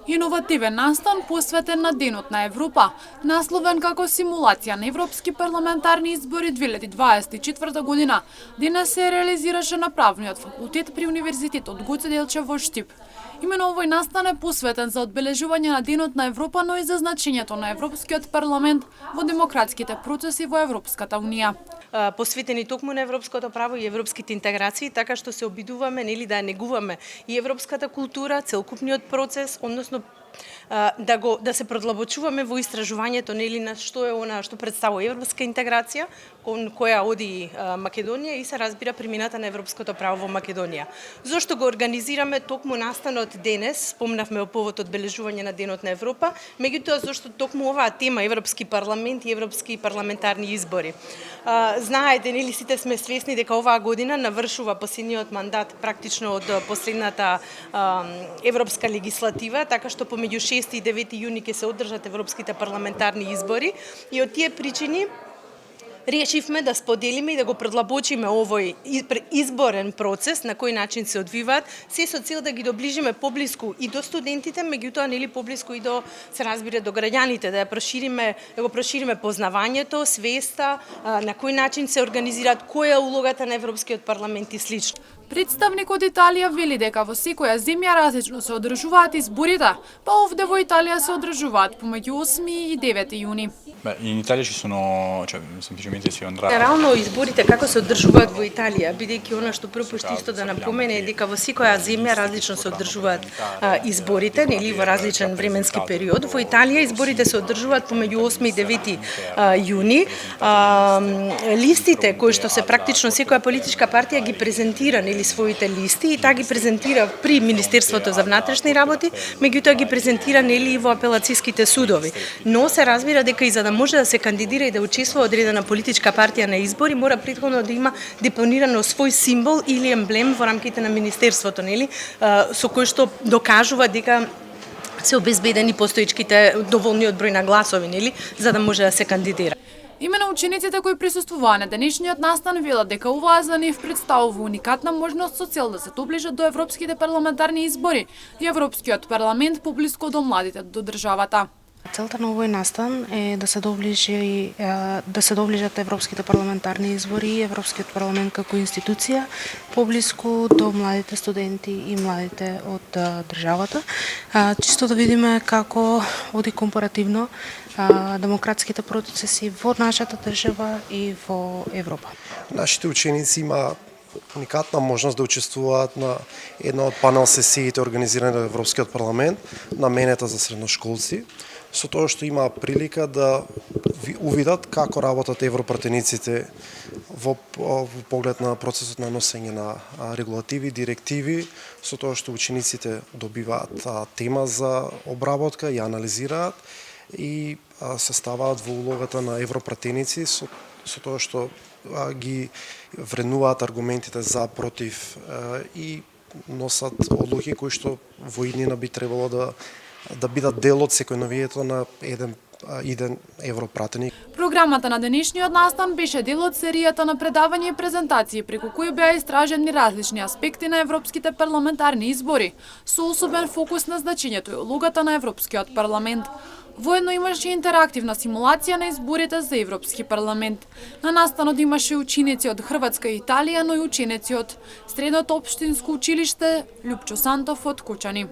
Иновативен настан посветен на Денот на Европа, насловен како симулација на европски парламентарни избори 2024 година, денес се реализираше на правниот факултет при Универзитетот Гоце Делчев во Штип. Имено овој настан е посветен за одбележување на Денот на Европа, но и за значењето на Европскиот парламент во демократските процеси во Европската унија. Посветени токму на европското право и европските интеграции, така што се обидуваме нели да негуваме и европската култура, целокупниот процес, односно да се продлабочуваме во истражувањето нели на што е она што представува европска интеграција, кон која оди Македонија и се разбира примината на европското право во Македонија. Зошто го организираме токму настанот денес? Спомнавме о повод одбележување на Денот на Европа, меѓутоа зошто токму оваа тема Европски парламент и европски парламентарни избори. Знаете, нели сите сме свесни дека оваа година навршува последниот мандат практично од последната европска легислатива, така што помеѓу 6 и 9 јуни ќе се одржат европските парламентарни избори и од тие причини решивме да споделиме и да го продлабочиме овој изборен процес, на кој начин се одвиваат, се со цел да ги доближиме поблиску и до студентите, меѓутоа нели поблиску и до, се разбира, до граѓаните, да го прошириме познавањето, свеста, на кој начин се организираат, која е улогата на Европскиот парламент и слично. Представник од Италија вели дека во секоја земја различно се одржуваат изборите, па овде во Италија се одржуваат помеѓу 8 и 9 јуни. In Italia ci sono, cioè semplicemente si andrà. Реално изборите како се одржуваат во Италија, бидејќи она што пропушти исто да напомене е дека во секоја земја различно се одржуваат изборите, нели во различен временски период. Во Италија изборите се одржуваат помеѓу 8 и 9 јуни. Листите кои што се практично секоја политичка партија ги презентира нели своите листи и таа ги презентира при Министерството за внатрешни работи, меѓутоа ги презентира нели и во апелациските судови. Но се разбира дека и за да може да се кандидира и да учествува одредена политичка партија на избори, мора претходно да има депонирано свој символ или емблем во рамките на Министерството, нели, со кој што докажува дека се обезбедени постоечките доволниот број на гласови, нели, за да може да се кандидира. Имено учениците кои присуствуваа на денешниот настан велат дека оваа за нив представува уникатна можност со цел да се доближат до европските парламентарни избори и Европскиот парламент поблиску до младите до државата. Целта на овој настан е да се доближат европските парламентарни избори и Европскиот парламент како институција поблиску до младите студенти и младите од државата, чисто да видиме како оди компаративно демократските процеси во нашата држава и во Европа. Нашите ученици има уникатна можност да учествуваат на една од панел сесиите организирани од Европскиот парламент, наменета за средношколци, со тоа што има прилика да увидат како работат европратениците во поглед на процесот на носење на регулативи, директиви, со тоа што учениците добиваат тема за обработка, ја анализираат и се ставаат во улогата на европратеници со тоа што ги вреднуваат аргументите за, против и носат одлуки кои што во иднина би требало да бидат дел од секојновието на еден европратеник. Програмата на денешниот настан беше дел од серијата на предавања и презентации преку кои беа истражени различни аспекти на европските парламентарни избори, со особен фокус на значењето и улогата на Европскиот парламент. Воедно имаше интерактивна симулација на изборите за Европски парламент. На настанот имаше ученици од Хрватска и Италија, но и ученици од Средното општинско училиште Лјупчо Сантов од Кучани.